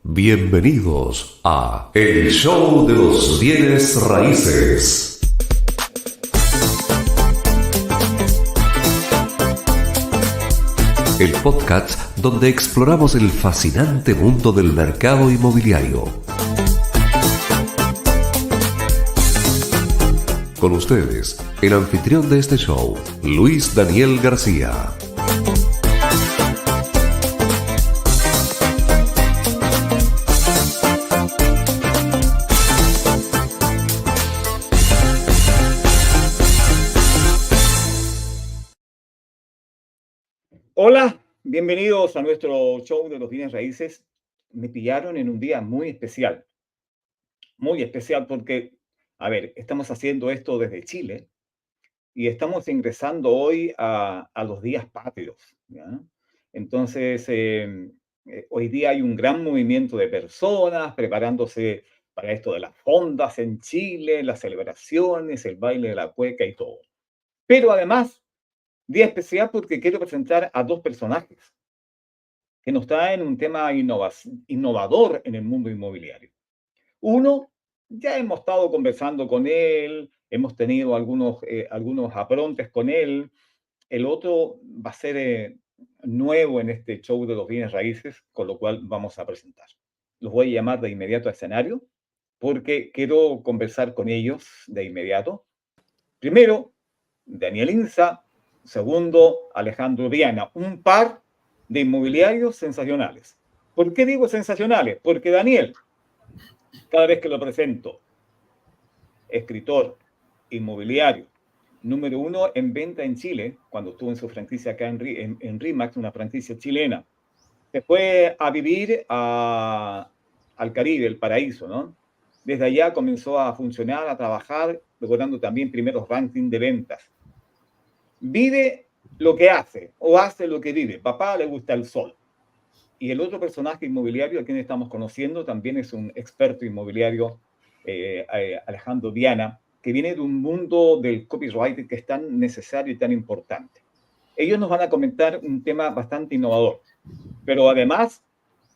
Bienvenidos a El Show de los Bienes Raíces. El podcast donde exploramos el fascinante mundo del mercado inmobiliario. Con ustedes, el anfitrión de este show, Luis Daniel García. Hola, bienvenidos a nuestro show de los bienes raíces. Me pillaron en un día muy especial porque, estamos haciendo esto desde Chile y estamos ingresando hoy a los días patrios, ¿ya? Entonces, hoy día hay un gran movimiento de personas preparándose para esto de las fondas en Chile, las celebraciones, el baile de la cueca y todo. Pero además, día especial porque quiero presentar a dos personajes que nos traen un tema innovador en el mundo inmobiliario. Uno, ya hemos estado conversando con él, hemos tenido algunos aprontes con él. El otro va a ser nuevo en este show de los bienes raíces, con lo cual vamos a presentar. Los voy a llamar de inmediato a escenario porque quiero conversar con ellos de inmediato. Primero, Daniel Insa. Segundo, Alejandro Viana. Un par de inmobiliarios sensacionales. ¿Por qué digo sensacionales? Porque Daniel, cada vez que lo presento, escritor, inmobiliario, número uno en venta en Chile, cuando estuvo en su franquicia acá en RIMAX, una franquicia chilena. Se fue a vivir al Caribe, el paraíso, ¿no? Desde allá comenzó a funcionar, a trabajar, logrando también primeros rankings de ventas. Vive lo que hace, o hace lo que vive. Papá le gusta el sol. Y el otro personaje inmobiliario a quien estamos conociendo también es un experto inmobiliario, Alejandro Viana, que viene de un mundo del copywriting que es tan necesario y tan importante. Ellos nos van a comentar un tema bastante innovador, pero además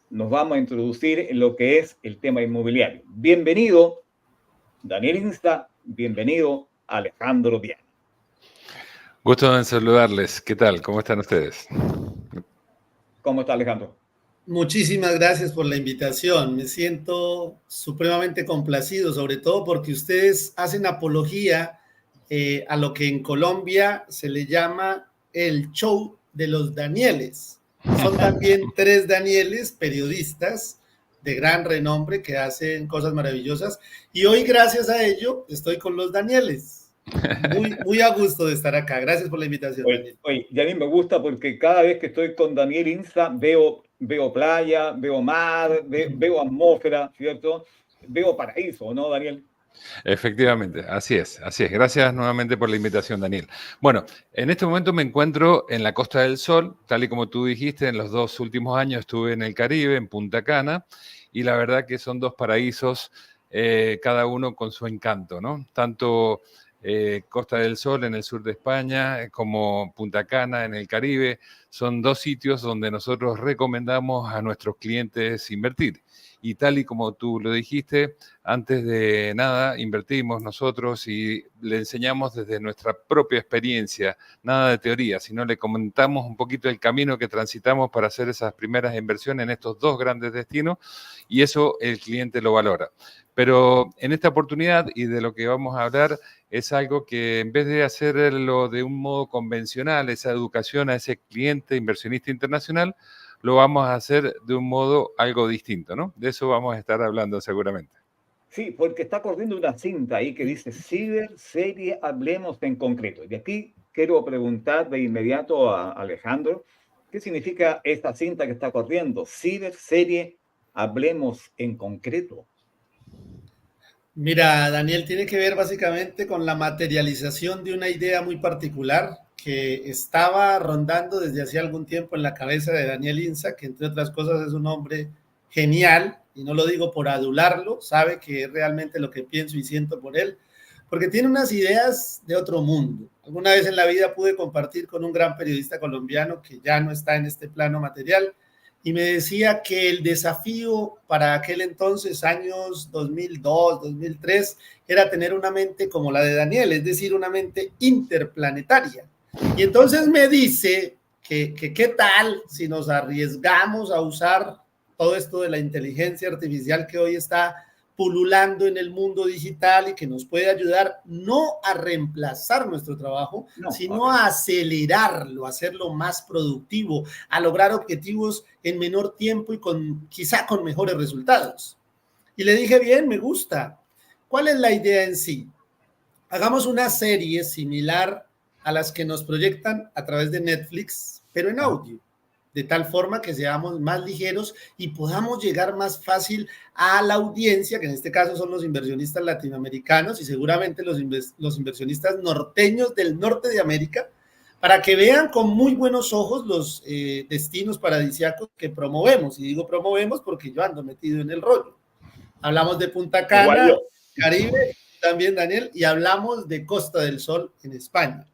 nos vamos a introducir en lo que es el tema inmobiliario. Bienvenido, Daniel Insta, bienvenido, Alejandro Viana. Gusto en saludarles. ¿Qué tal? ¿Cómo están ustedes? ¿Cómo está, Alejandro? Muchísimas gracias por la invitación. Me siento supremamente complacido, sobre todo porque ustedes hacen apología a lo que en Colombia se le llama el show de los Danieles. Son también tres Danieles, periodistas de gran renombre que hacen cosas maravillosas. Y hoy, gracias a ello, estoy con los Danieles. Muy a gusto de estar acá. Gracias por la invitación, Daniel. Oye, y a mí me gusta porque cada vez que estoy con Daniel Insta veo playa, veo mar, veo atmósfera, ¿cierto? Veo paraíso, ¿no, Daniel? Efectivamente, así es, así es. Gracias nuevamente por la invitación, Daniel. Bueno, en este momento me encuentro en la Costa del Sol, tal y como tú dijiste, en los 2 últimos años estuve en el Caribe, en Punta Cana, y la verdad que son 2 paraísos, cada uno con su encanto, ¿no? Tanto Costa del Sol en el sur de España como Punta Cana en el Caribe, son 2 sitios donde nosotros recomendamos a nuestros clientes invertir. Y tal y como tú lo dijiste, antes de nada invertimos nosotros y le enseñamos desde nuestra propia experiencia, nada de teoría, sino le comentamos un poquito el camino que transitamos para hacer esas primeras inversiones en estos 2 grandes destinos y eso el cliente lo valora. Pero en esta oportunidad y de lo que vamos a hablar es algo que en vez de hacerlo de un modo convencional, esa educación a ese cliente inversionista internacional, lo vamos a hacer de un modo algo distinto, ¿no? De eso vamos a estar hablando seguramente. Sí, porque está corriendo una cinta ahí que dice Ciber Serie Hablemos en concreto. Y aquí quiero preguntar de inmediato a Alejandro, ¿qué significa esta cinta que está corriendo? Ciber Serie Hablemos en concreto. Mira, Daniel, tiene que ver básicamente con la materialización de una idea muy particular que estaba rondando desde hace algún tiempo en la cabeza de Daniel Insa, que entre otras cosas es un hombre genial, y no lo digo por adularlo, sabe que es realmente lo que pienso y siento por él, porque tiene unas ideas de otro mundo. Alguna vez en la vida pude compartir con un gran periodista colombiano que ya no está en este plano material, y me decía que el desafío para aquel entonces, años 2002, 2003, era tener una mente como la de Daniel, es decir, una mente interplanetaria. Y entonces me dice que qué tal si nos arriesgamos a usar todo esto de la inteligencia artificial que hoy está pululando en el mundo digital y que nos puede ayudar no a reemplazar nuestro trabajo, sino a acelerarlo, a hacerlo más productivo, a lograr objetivos en menor tiempo y quizá con mejores resultados. Y le dije, bien, me gusta. ¿Cuál es la idea en sí? Hagamos una serie similar a las que nos proyectan a través de Netflix, pero en audio, de tal forma que seamos más ligeros y podamos llegar más fácil a la audiencia, que en este caso son los inversionistas latinoamericanos y seguramente los inversionistas norteños del norte de América, para que vean con muy buenos ojos los destinos paradisíacos que promovemos. Y digo promovemos porque yo ando metido en el rollo. Hablamos de Punta Cana, Caribe, también Daniel, y hablamos de Costa del Sol en España.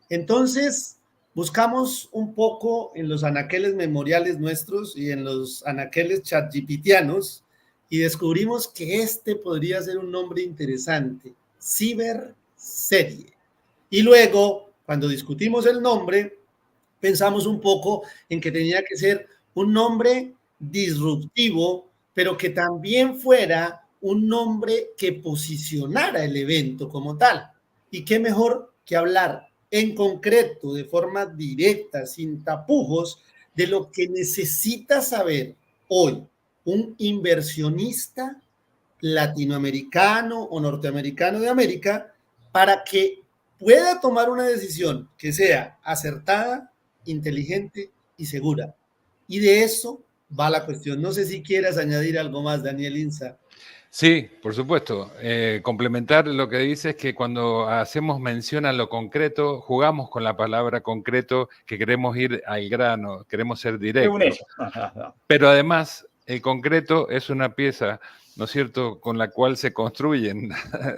Entonces, buscamos un poco en los anaqueles memoriales nuestros y en los anaqueles chatgptianos y descubrimos que este podría ser un nombre interesante, Ciberserie. Y luego, cuando discutimos el nombre, pensamos un poco en que tenía que ser un nombre disruptivo, pero que también fuera un nombre que posicionara el evento como tal. Y qué mejor que hablar en concreto, de forma directa, sin tapujos, de lo que necesita saber hoy un inversionista latinoamericano o norteamericano de América para que pueda tomar una decisión que sea acertada, inteligente y segura. Y de eso va la cuestión. No sé si quieras añadir algo más, Daniel Insa. Sí, por supuesto. Complementar lo que dices es que cuando hacemos mención a lo concreto, jugamos con la palabra concreto, que queremos ir al grano, queremos ser directos. Pero además, el concreto es una pieza, ¿no es cierto?, con la cual se construyen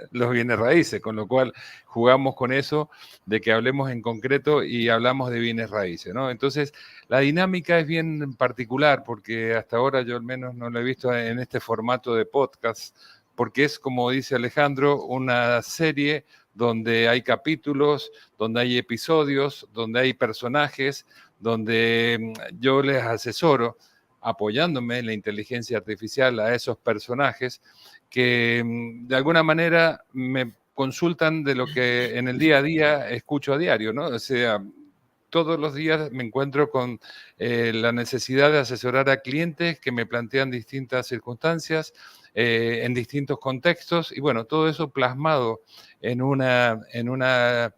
los bienes raíces, con lo cual jugamos con eso de que hablemos en concreto y hablamos de bienes raíces, ¿no? Entonces, la dinámica es bien particular porque hasta ahora yo al menos no lo he visto en este formato de podcast, porque es, como dice Alejandro, una serie donde hay capítulos, donde hay episodios, donde hay personajes, donde yo les asesoro, apoyándome en la inteligencia artificial a esos personajes que de alguna manera me consultan de lo que en el día a día escucho a diario, ¿no? O sea, todos los días me encuentro con la necesidad de asesorar a clientes que me plantean distintas circunstancias, en distintos contextos, y bueno, todo eso plasmado en una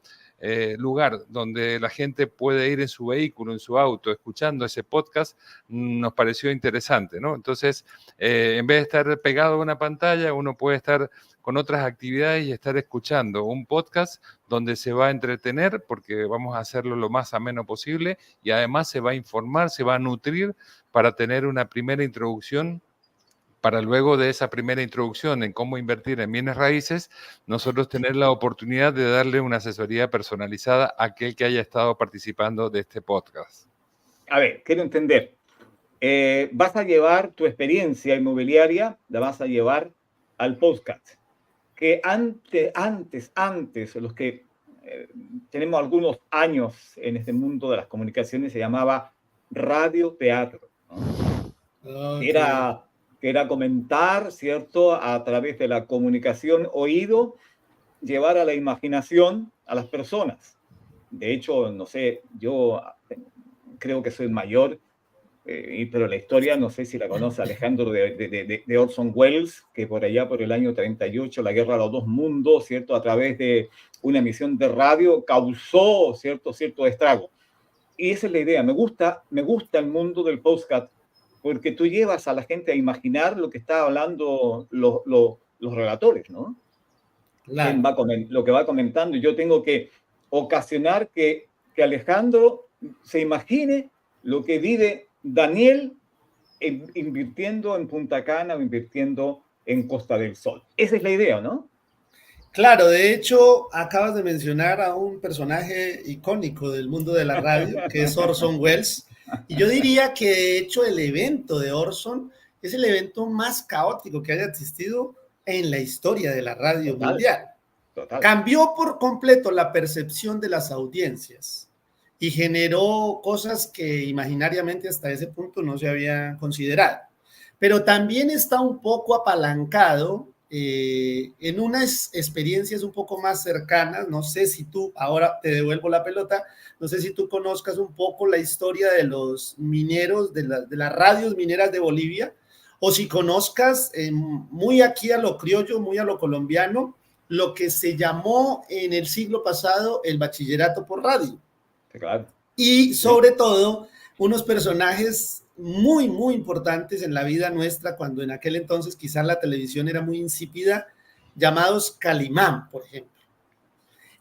lugar donde la gente puede ir en su vehículo, en su auto, escuchando ese podcast, nos pareció interesante, ¿no? Entonces, en vez de estar pegado a una pantalla, uno puede estar con otras actividades y estar escuchando un podcast donde se va a entretener, porque vamos a hacerlo lo más ameno posible, y además se va a informar, se va a nutrir para tener una primera introducción, para luego de esa primera introducción en cómo invertir en bienes raíces, nosotros tener la oportunidad de darle una asesoría personalizada a aquel que haya estado participando de este podcast. A ver, quiero entender. Vas a llevar tu experiencia inmobiliaria, la vas a llevar al podcast. Que antes, los que tenemos algunos años en este mundo de las comunicaciones, se llamaba radioteatro, ¿no? Okay. Era comentar, ¿cierto?, a través de la comunicación oído, llevar a la imaginación a las personas. De hecho, no sé, yo creo que soy mayor, pero la historia, no sé si la conoce Alejandro, de Orson Welles, que por allá por el año 38, la guerra de los dos mundos, ¿cierto?, a través de una emisión de radio, causó cierto estrago. Y esa es la idea. Me gusta el mundo del podcast, porque tú llevas a la gente a imaginar lo que está hablando los relatores, ¿no? Claro. Lo que va comentando. Yo tengo que ocasionar que Alejandro se imagine lo que vive Daniel invirtiendo en Punta Cana o invirtiendo en Costa del Sol. Esa es la idea, ¿no? Claro, de hecho, acabas de mencionar a un personaje icónico del mundo de la radio, que es Orson Welles. Y yo diría que de hecho el evento de Orson es el evento más caótico que haya existido en la historia de la radio mundial. Total. Cambió por completo la percepción de las audiencias y generó cosas que imaginariamente hasta ese punto no se habían considerado. Pero también está un poco apalancado en unas experiencias un poco más cercanas. No sé si tú, ahora te devuelvo la pelota, no sé si tú conozcas un poco la historia de los mineros, de las radios mineras de Bolivia, o si conozcas muy aquí a lo criollo, muy a lo colombiano, lo que se llamó en el siglo pasado el bachillerato por radio. Claro. Y sobre todo, unos personajes muy, muy importantes en la vida nuestra, cuando en aquel entonces quizás la televisión era muy insípida, llamados Calimán, por ejemplo.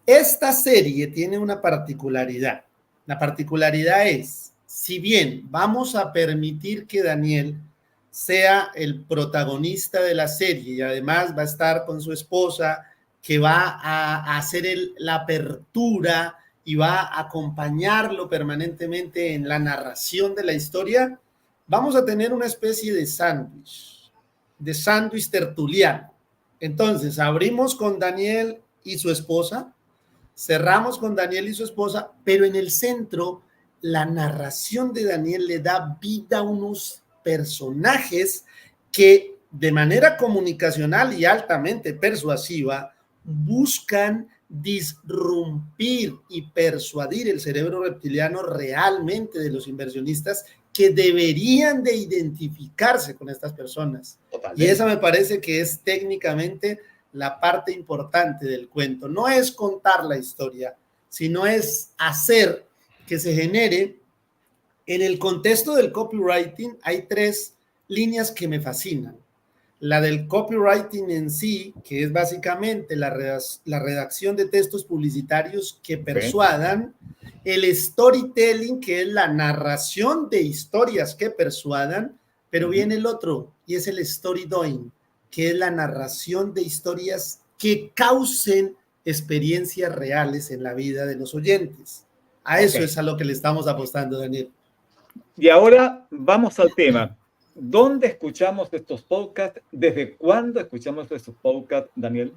Esta serie tiene una particularidad. La particularidad es, si bien vamos a permitir que Daniel sea el protagonista de la serie y además va a estar con su esposa, que va a hacer la apertura y va a acompañarlo permanentemente en la narración de la historia, vamos a tener una especie de sándwich tertuliano. Entonces, abrimos con Daniel y su esposa, cerramos con Daniel y su esposa, pero en el centro, la narración de Daniel le da vida a unos personajes que de manera comunicacional y altamente persuasiva buscan disrumpir y persuadir el cerebro reptiliano realmente de los inversionistas que deberían de identificarse con estas personas. Totalmente. Y esa me parece que es técnicamente la parte importante del cuento. No es contar la historia, sino es hacer que se genere. En el contexto del copywriting hay 3 líneas que me fascinan. La del copywriting en sí, que es básicamente la redacción de textos publicitarios que persuadan, el storytelling, que es la narración de historias que persuadan, pero viene el otro, y es el story doing, que es la narración de historias que causen experiencias reales en la vida de los oyentes. A eso es a lo que le estamos apostando, Daniel. Y ahora vamos al tema. ¿Dónde escuchamos estos podcasts? ¿Desde cuándo escuchamos estos podcasts, Daniel?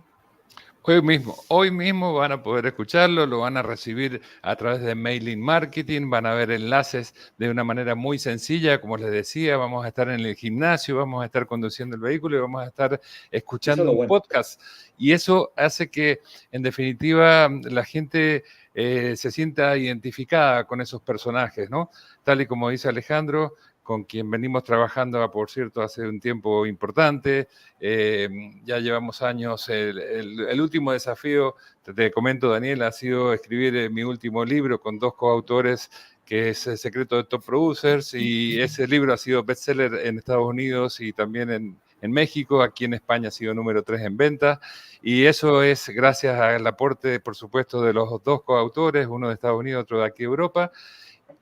Hoy mismo van a poder escucharlo, lo van a recibir a través de Mailing Marketing, van a ver enlaces de una manera muy sencilla, como les decía, vamos a estar en el gimnasio, vamos a estar conduciendo el vehículo y vamos a estar escuchando un podcast. Y eso hace que, en definitiva, la gente se sienta identificada con esos personajes, ¿no? Tal y como dice Alejandro, con quien venimos trabajando, por cierto, hace un tiempo importante. Ya llevamos años. El último desafío, te comento, Daniel, ha sido escribir mi último libro con 2 coautores, que es El secreto de Top Producers, y ese libro ha sido bestseller en Estados Unidos y también en México. Aquí en España ha sido número 3 en ventas, y eso es gracias al aporte, por supuesto, de los 2 coautores, uno de Estados Unidos, otro de aquí de Europa,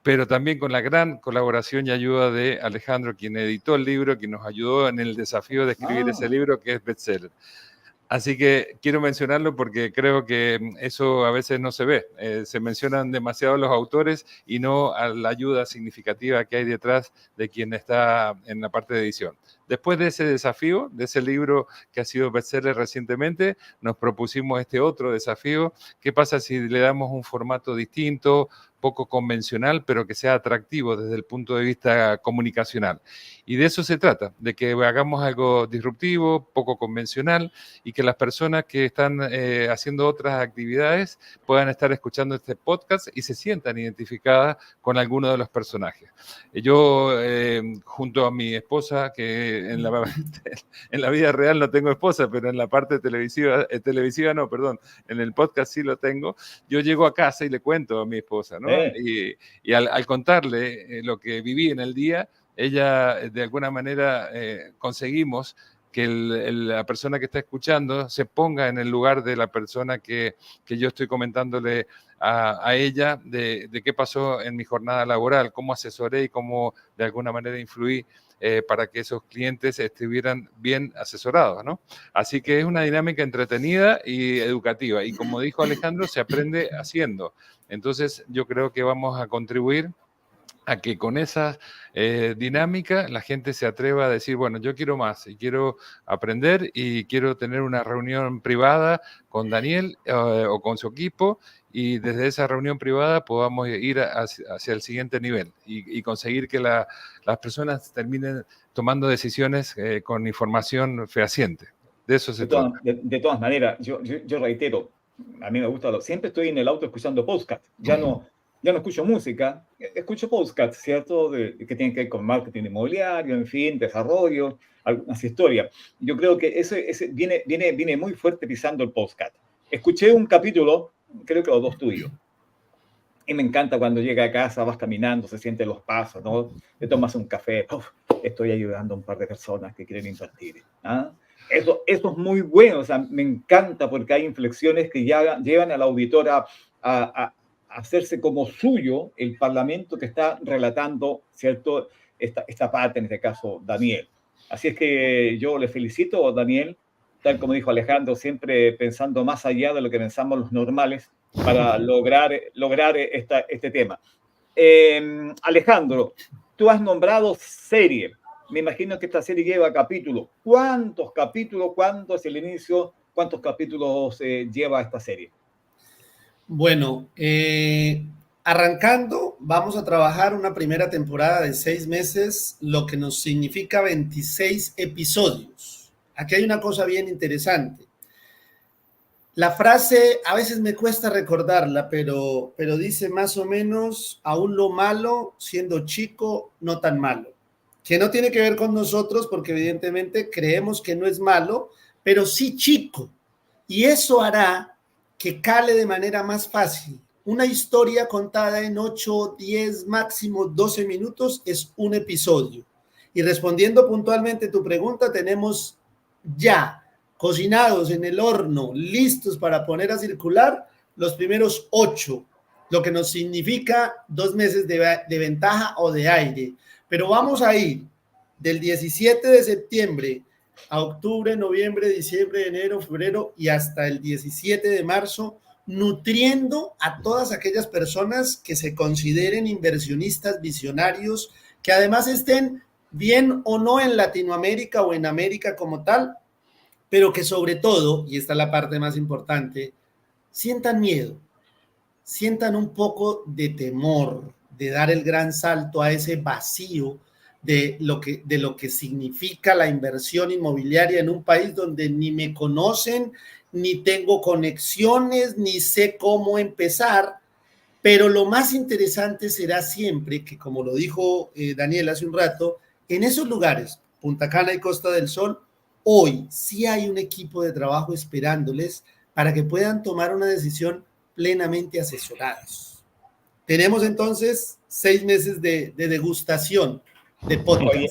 pero también con la gran colaboración y ayuda de Alejandro, quien editó el libro, quien nos ayudó en el desafío de escribir ese libro, que es bestseller. Así que quiero mencionarlo porque creo que eso a veces no se ve. Se mencionan demasiado los autores y no a la ayuda significativa que hay detrás de quien está en la parte de edición. Después de ese desafío, de ese libro que ha sido bestseller recientemente, nos propusimos este otro desafío. ¿Qué pasa si le damos un formato distinto, poco convencional, pero que sea atractivo desde el punto de vista comunicacional? Y de eso se trata, de que hagamos algo disruptivo, poco convencional, y que las personas que están haciendo otras actividades puedan estar escuchando este podcast y se sientan identificadas con alguno de los personajes. Yo, junto a mi esposa, que en la vida real no tengo esposa, pero en la parte televisiva no, perdón, en el podcast sí lo tengo, yo llego a casa y le cuento a mi esposa, ¿no? Y al contarle lo que viví en el día, ella, de alguna manera, conseguimos que la persona que está escuchando se ponga en el lugar de la persona que yo estoy comentándole a ella de qué pasó en mi jornada laboral, cómo asesoré y cómo de alguna manera influí para que esos clientes estuvieran bien asesorados, ¿no? Así que es una dinámica entretenida y educativa. Y como dijo Alejandro, se aprende haciendo. Entonces yo creo que vamos a contribuir a que con esa dinámica la gente se atreva a decir, bueno, yo quiero más y quiero aprender y quiero tener una reunión privada con Daniel o con su equipo, y desde esa reunión privada podamos ir hacia el siguiente nivel y conseguir que las personas terminen tomando decisiones con información fehaciente. De eso se trata. De todas maneras, yo reitero, a mí me gusta, siempre estoy en el auto escuchando podcast, ya no escucho música, escucho podcast, ¿cierto? Que tienen que ver con marketing inmobiliario, en fin, desarrollo, algunas historias. Yo creo que ese viene muy fuerte pisando el podcast. Escuché un capítulo, creo que los dos tuyos, y me encanta cuando llega a casa, vas caminando, se sienten los pasos, ¿no? Te tomas un café, estoy ayudando a un par de personas que quieren invertir, ¿ah? Eso es muy bueno, o sea, me encanta porque hay inflexiones que ya llevan al auditor a hacerse como suyo el parlamento que está relatando, ¿cierto? Esta parte, en este caso, Daniel. Así es que yo le felicito, Daniel, tal como dijo Alejandro, siempre pensando más allá de lo que pensamos los normales para lograr este tema. Alejandro, tú has nombrado serie. Me imagino que esta serie lleva capítulos. ¿Cuántos capítulos? ¿Cuándo es el inicio? ¿Cuántos capítulos lleva esta serie? Bueno, arrancando, vamos a trabajar una primera temporada de 6 meses, lo que nos significa 26 episodios. Aquí hay una cosa bien interesante. La frase, a veces me cuesta recordarla, pero dice más o menos, aún lo malo, siendo chico, no tan malo. Que no tiene que ver con nosotros, porque evidentemente creemos que no es malo, pero sí chico. Y eso hará que cale de manera más fácil. Una historia contada en 8, 10, máximo 12 minutos es un episodio. Y respondiendo puntualmente tu pregunta, tenemos ya cocinados en el horno, listos para poner a circular los primeros 8, lo que nos significa 2 meses de ventaja o de aire. Pero vamos a ir del 17 de septiembre a octubre, noviembre, diciembre, enero, febrero y hasta el 17 de marzo, nutriendo a todas aquellas personas que se consideren inversionistas visionarios, que además estén bien o no en Latinoamérica o en América como tal, pero que sobre todo, y esta es la parte más importante, sientan miedo, sientan un poco de temor de dar el gran salto a ese vacío de lo que significa la inversión inmobiliaria en un país donde ni me conocen, ni tengo conexiones, ni sé cómo empezar. Pero lo más interesante será siempre que, como lo dijo Daniel hace un rato, en esos lugares, Punta Cana y Costa del Sol, hoy sí hay un equipo de trabajo esperándoles para que puedan tomar una decisión plenamente asesorados. Tenemos entonces 6 meses de degustación de podcast. Oye,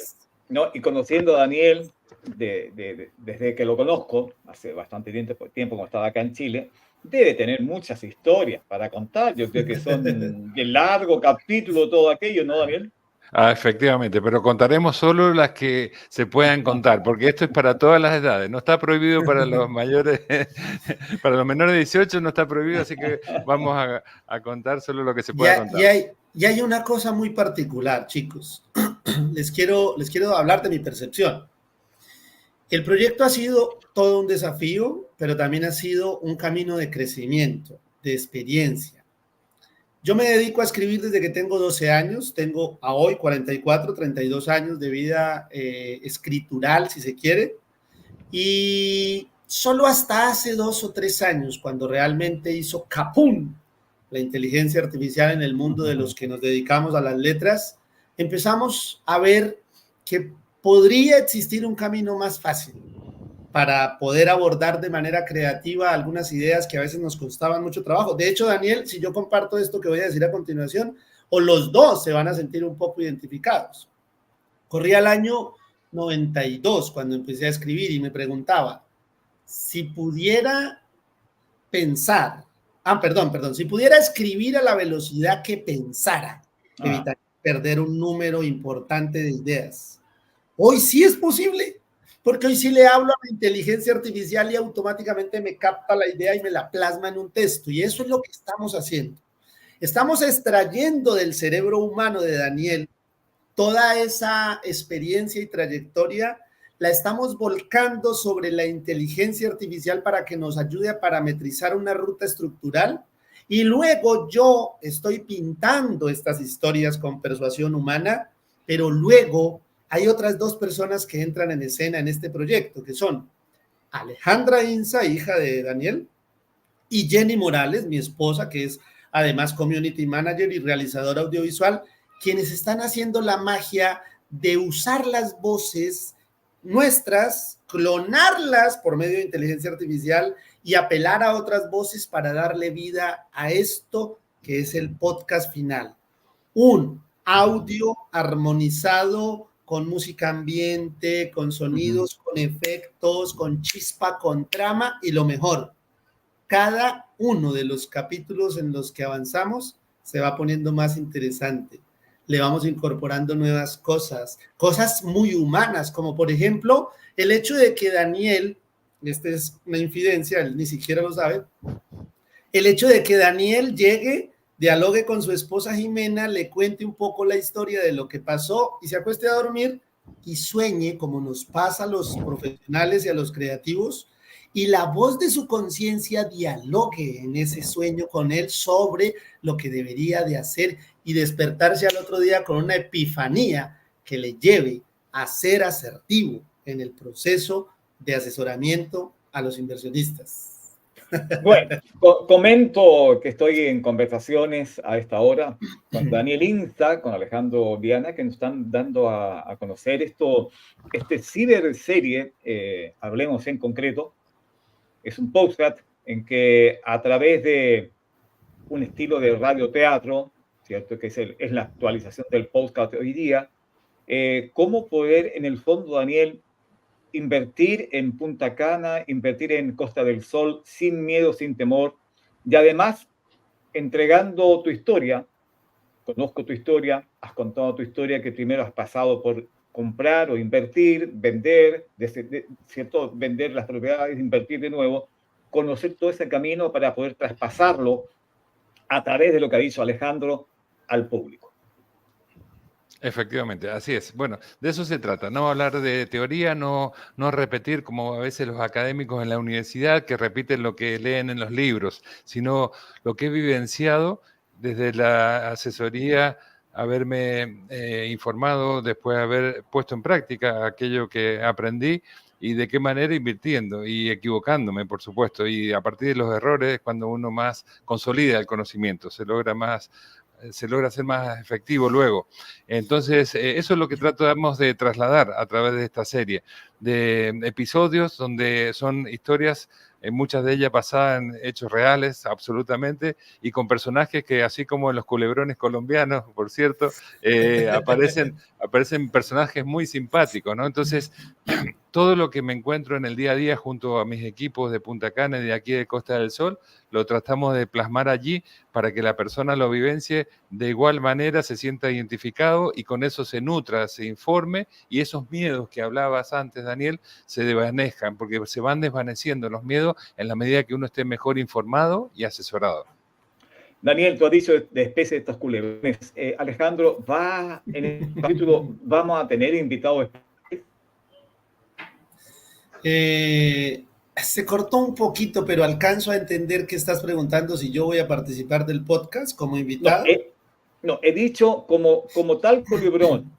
no, y conociendo a Daniel, desde que lo conozco, hace bastante tiempo cuando estaba acá en Chile, debe tener muchas historias para contar. Yo creo que son de largo capítulo todo aquello, ¿no, Daniel? Efectivamente, pero contaremos solo las que se puedan contar, porque esto es para todas las edades. No está prohibido para los mayores, para los menores de 18 no está prohibido, así que vamos a contar solo lo que se pueda contar. Y hay una cosa muy particular, chicos. Les quiero hablar de mi percepción. El proyecto ha sido todo un desafío, pero también ha sido un camino de crecimiento, de experiencia. Yo me dedico a escribir desde que tengo 12 años, tengo a hoy 44, 32 años de vida escritural, si se quiere, y solo hasta hace 2 o 3 años, cuando realmente hizo ¡capum! La inteligencia artificial en el mundo de los que nos dedicamos a las letras, empezamos a ver que podría existir un camino más fácil para poder abordar de manera creativa algunas ideas que a veces nos costaban mucho trabajo. De hecho, Daniel, si yo comparto esto que voy a decir a continuación, o los dos se van a sentir un poco identificados. Corría el año 92 cuando empecé a escribir y me preguntaba si pudiera pensar, si pudiera escribir a la velocidad que pensara, evitaría perder un número importante de ideas. Hoy sí es posible, porque hoy sí le hablo a la inteligencia artificial y automáticamente me capta la idea y me la plasma en un texto, y eso es lo que estamos haciendo. Estamos extrayendo del cerebro humano de Daniel toda esa experiencia y trayectoria, la estamos volcando sobre la inteligencia artificial para que nos ayude a parametrizar una ruta estructural, y luego yo estoy pintando estas historias con persuasión humana, pero luego hay otras dos personas que entran en escena en este proyecto, que son Alejandra Inza, hija de Daniel, y Jenny Morales, mi esposa, que es además community manager y realizadora audiovisual, quienes están haciendo la magia de usar las voces nuestras, clonarlas por medio de inteligencia artificial y apelar a otras voces para darle vida a esto que es el podcast final. Un audio armonizado con música ambiente, con sonidos, con efectos, con chispa, con trama, y lo mejor, cada uno de los capítulos en los que avanzamos se va poniendo más interesante. Le vamos incorporando nuevas cosas, cosas muy humanas, como por ejemplo el hecho de que Daniel, esta es una infidencia, él ni siquiera lo sabe, el hecho de que Daniel llegue, dialogue con su esposa Jimena, le cuente un poco la historia de lo que pasó y se acueste a dormir y sueñe, como nos pasa a los profesionales y a los creativos, y la voz de su conciencia dialogue en ese sueño con él sobre lo que debería de hacer y despertarse al otro día con una epifanía que le lleve a ser asertivo en el proceso de asesoramiento a los inversionistas. Bueno, comento que estoy en conversaciones a esta hora con Daniel Inza, con Alejandro Viana, que nos están dando a conocer este ciberserie, hablemos en concreto. Es un podcast en que a través de un estilo de radioteatro, ¿cierto? Que es la actualización del podcast hoy día, cómo poder, en el fondo, Daniel, invertir en Punta Cana, invertir en Costa del Sol, sin miedo, sin temor, y además entregando tu historia. Conozco tu historia, has contado tu historia, que primero has pasado por comprar o invertir, vender, ¿cierto? Vender las propiedades, invertir de nuevo, conocer todo ese camino para poder traspasarlo a través de lo que ha dicho Alejandro al público. Efectivamente, así es. Bueno, de eso se trata, no hablar de teoría, no repetir como a veces los académicos en la universidad que repiten lo que leen en los libros, sino lo que he vivenciado desde la asesoría, haberme informado, después haber puesto en práctica aquello que aprendí y de qué manera invirtiendo y equivocándome, por supuesto, y a partir de los errores es cuando uno más consolida el conocimiento, se logra ser más efectivo luego. Entonces, eso es lo que tratamos de trasladar a través de esta serie de episodios donde son historias, muchas de ellas basadas en hechos reales, absolutamente, y con personajes que, así como en los culebrones colombianos, por cierto, aparecen personajes muy simpáticos, ¿no? Entonces, todo lo que me encuentro en el día a día junto a mis equipos de Punta Cana y de aquí de Costa del Sol, lo tratamos de plasmar allí para que la persona lo vivencie de igual manera, se sienta identificado y con eso se nutra, se informe, y esos miedos que hablabas antes, Daniel, se desvanezcan, porque se van desvaneciendo los miedos en la medida que uno esté mejor informado y asesorado. Daniel, tú has dicho de especie de estos culebrones. Alejandro, en el capítulo vamos a tener invitados. Se cortó un poquito, pero alcanzo a entender que estás preguntando si yo voy a participar del podcast como invitado. No, he dicho como tal culebrón,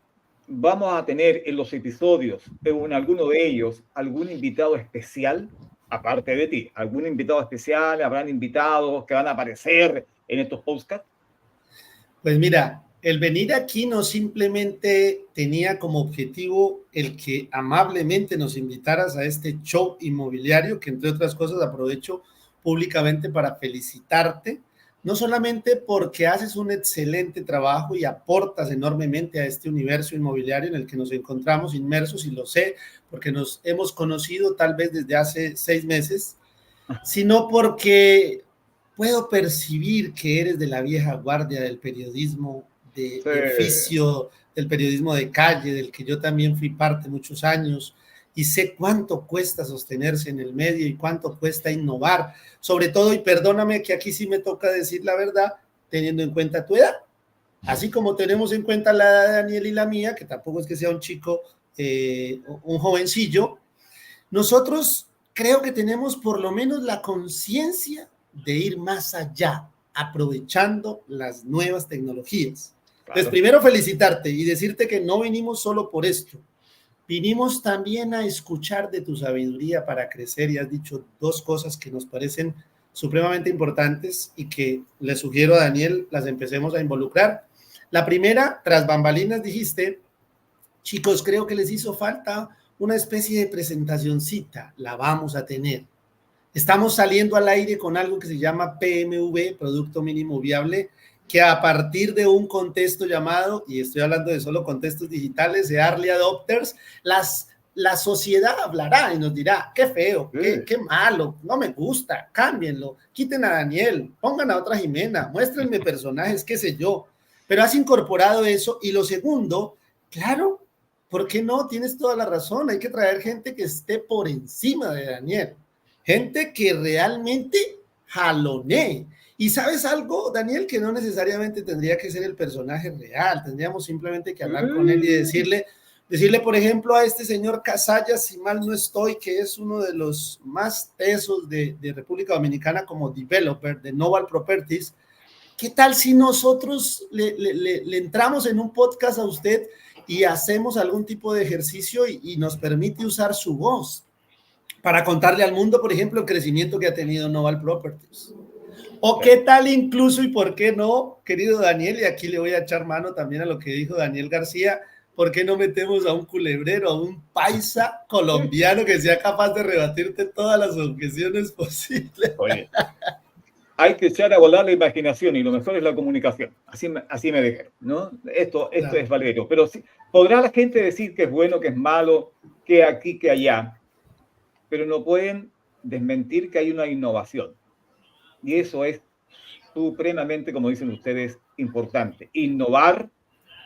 vamos a tener en los episodios, en alguno de ellos, algún invitado especial, aparte de ti. ¿Algún invitado especial? ¿Habrán invitados que van a aparecer en estos podcasts? Pues mira, el venir aquí no simplemente tenía como objetivo el que amablemente nos invitaras a este show inmobiliario, que entre otras cosas aprovecho públicamente para felicitarte, no solamente porque haces un excelente trabajo y aportas enormemente a este universo inmobiliario en el que nos encontramos inmersos, y lo sé porque nos hemos conocido tal vez desde hace 6 meses, sino porque puedo percibir que eres de la vieja guardia del periodismo de oficio, del periodismo de calle, del que yo también fui parte muchos años, y sé cuánto cuesta sostenerse en el medio y cuánto cuesta innovar, sobre todo, y perdóname que aquí sí me toca decir la verdad, teniendo en cuenta tu edad. Así como tenemos en cuenta la edad de Daniel y la mía, que tampoco es que sea un chico, un jovencillo, nosotros creo que tenemos por lo menos la conciencia de ir más allá, aprovechando las nuevas tecnologías. Entonces, primero felicitarte y decirte que no vinimos solo por esto. Vinimos también a escuchar de tu sabiduría para crecer, y has dicho dos cosas que nos parecen supremamente importantes y que le sugiero a Daniel las empecemos a involucrar. La primera, tras bambalinas dijiste, chicos, creo que les hizo falta una especie de presentacioncita, la vamos a tener. Estamos saliendo al aire con algo que se llama PMV, Producto Mínimo Viable, que a partir de un contexto llamado, y estoy hablando de solo contextos digitales, de early adopters, la sociedad hablará y nos dirá, qué feo, qué malo, no me gusta, cámbienlo, quiten a Daniel, pongan a otra Jimena, muéstrenme personajes, qué sé yo. Pero has incorporado eso. Y lo segundo, claro, ¿por qué no? Tienes toda la razón, hay que traer gente que esté por encima de Daniel, gente que realmente jalonee. Y ¿sabes algo, Daniel? Que no necesariamente tendría que ser el personaje real, tendríamos simplemente que hablar con él y decirle, por ejemplo, a este señor Casallas, si mal no estoy, que es uno de los más tesos de República Dominicana como developer de Noval Properties, ¿qué tal si nosotros le entramos en un podcast a usted y hacemos algún tipo de ejercicio y nos permite usar su voz para contarle al mundo, por ejemplo, el crecimiento que ha tenido Noval Properties? ¿O qué tal incluso, y por qué no, querido Daniel, y aquí le voy a echar mano también a lo que dijo Daniel García, ¿por qué no metemos a un culebrero, a un paisa colombiano que sea capaz de rebatirte todas las objeciones posibles? Oye, hay que echar a volar la imaginación y lo mejor es la comunicación. Así me dijeron, ¿no? Esto claro. Es Valerio. Pero sí, podrá la gente decir que es bueno, que es malo, que aquí, que allá, pero no pueden desmentir que hay una innovación. Y eso es supremamente, como dicen ustedes, importante. Innovar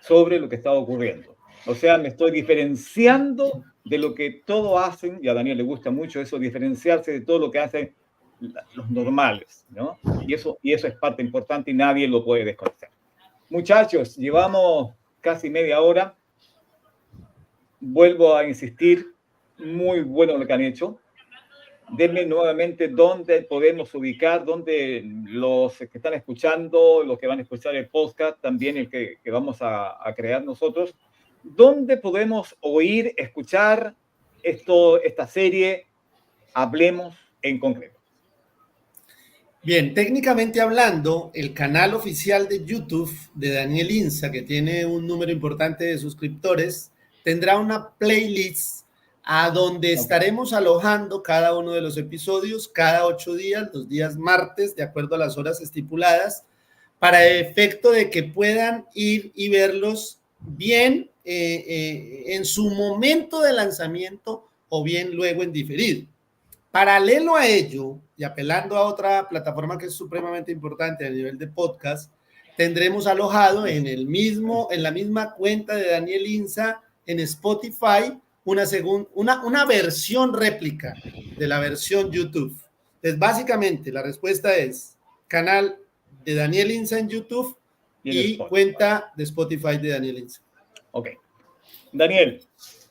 sobre lo que está ocurriendo. O sea, me estoy diferenciando de lo que todos hacen, y a Daniel le gusta mucho eso, diferenciarse de todo lo que hacen los normales, ¿no? Y eso es parte importante y nadie lo puede desconocer. Muchachos, llevamos casi media hora. Vuelvo a insistir, muy bueno lo que han hecho. Denme nuevamente dónde podemos ubicar, dónde los que están escuchando, los que van a escuchar el podcast, también el que vamos a crear nosotros, dónde podemos oír, escuchar esta serie, Hablemos en concreto. Bien, técnicamente hablando, el canal oficial de YouTube de Daniel Insa, que tiene un número importante de suscriptores, tendrá una playlist a donde estaremos alojando cada uno de los episodios cada 8 días, los días martes, de acuerdo a las horas estipuladas, para efecto de que puedan ir y verlos bien en su momento de lanzamiento o bien luego en diferido. Paralelo a ello, y apelando a otra plataforma que es supremamente importante a nivel de podcast, tendremos alojado en la misma cuenta de Daniel Insa en Spotify una versión réplica de la versión YouTube. Entonces, básicamente, la respuesta es canal de Daniel Insa en YouTube y cuenta de Spotify de Daniel Insa. Ok. Daniel,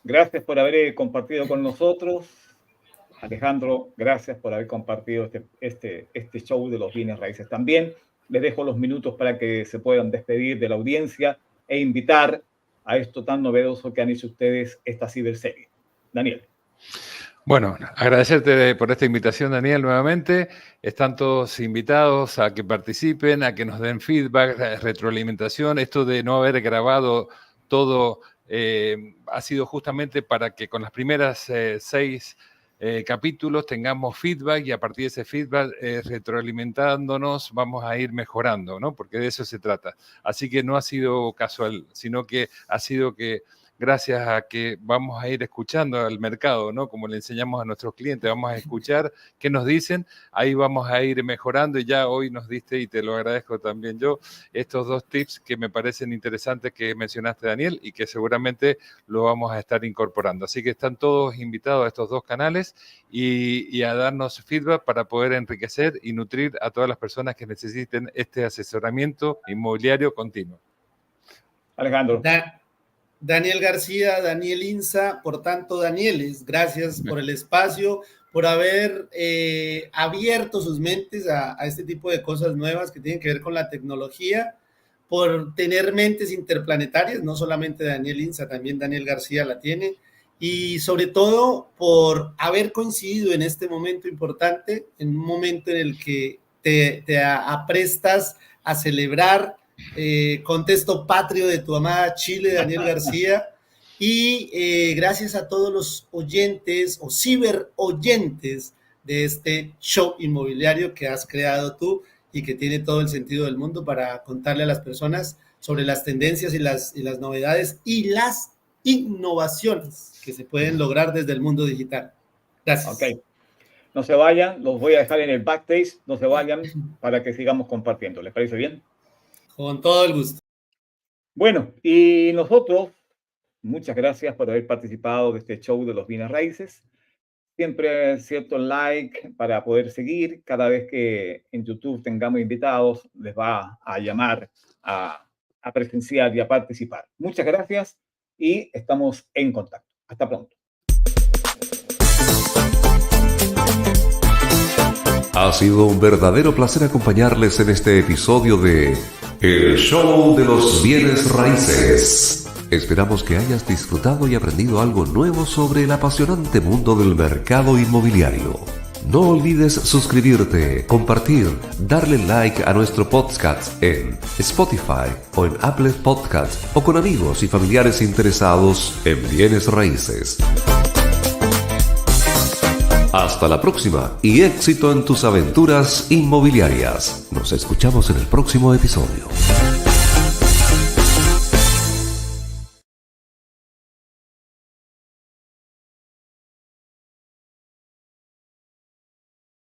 gracias por haber compartido con nosotros. Alejandro, gracias por haber compartido este show de los bienes raíces también. Les dejo los minutos para que se puedan despedir de la audiencia e invitar a esto tan novedoso que han hecho ustedes, esta ciberserie. Daniel. Bueno, agradecerte por esta invitación, Daniel, nuevamente. Están todos invitados a que participen, a que nos den feedback, retroalimentación. Esto de no haber grabado todo ha sido justamente para que con las primeras 6 capítulos tengamos feedback y a partir de ese feedback retroalimentándonos vamos a ir mejorando, ¿no? Porque de eso se trata. Así que no ha sido casual, sino que ha sido que gracias a que vamos a ir escuchando al mercado, ¿no? Como le enseñamos a nuestros clientes, vamos a escuchar qué nos dicen, ahí vamos a ir mejorando y ya hoy nos diste, y te lo agradezco también yo, estos 2 tips que me parecen interesantes que mencionaste, Daniel, y que seguramente lo vamos a estar incorporando. Así que están todos invitados a estos 2 canales y a darnos feedback para poder enriquecer y nutrir a todas las personas que necesiten este asesoramiento inmobiliario continuo. Alejandro. Daniel García, Daniel Insa, por tanto, Danieles, gracias por el espacio, por haber abierto sus mentes a este tipo de cosas nuevas que tienen que ver con la tecnología, por tener mentes interplanetarias, no solamente Daniel Insa, también Daniel García la tiene, y sobre todo por haber coincidido en este momento importante, en un momento en el que te aprestas a celebrar contexto patrio de tu amada Chile, Daniel García, y gracias a todos los oyentes o ciber oyentes de este show inmobiliario que has creado tú y que tiene todo el sentido del mundo para contarle a las personas sobre las tendencias y las novedades y las innovaciones que se pueden lograr desde el mundo digital. Gracias. Ok. No se vayan, los voy a dejar en el backstage, no se vayan para que sigamos compartiendo. ¿Les parece bien? Con todo el gusto. Bueno, y nosotros, muchas gracias por haber participado de este show de los bienes raíces. Siempre cierto like para poder seguir. Cada vez que en YouTube tengamos invitados, les va a llamar a presenciar y a participar. Muchas gracias y estamos en contacto. Hasta pronto. Ha sido un verdadero placer acompañarles en este episodio de El Show de los Bienes Raíces. Esperamos que hayas disfrutado y aprendido algo nuevo sobre el apasionante mundo del mercado inmobiliario. No olvides suscribirte, compartir, darle like a nuestro podcast en Spotify o en Apple Podcasts o con amigos y familiares interesados en bienes raíces. Hasta la próxima y éxito en tus aventuras inmobiliarias. Nos escuchamos en el próximo episodio.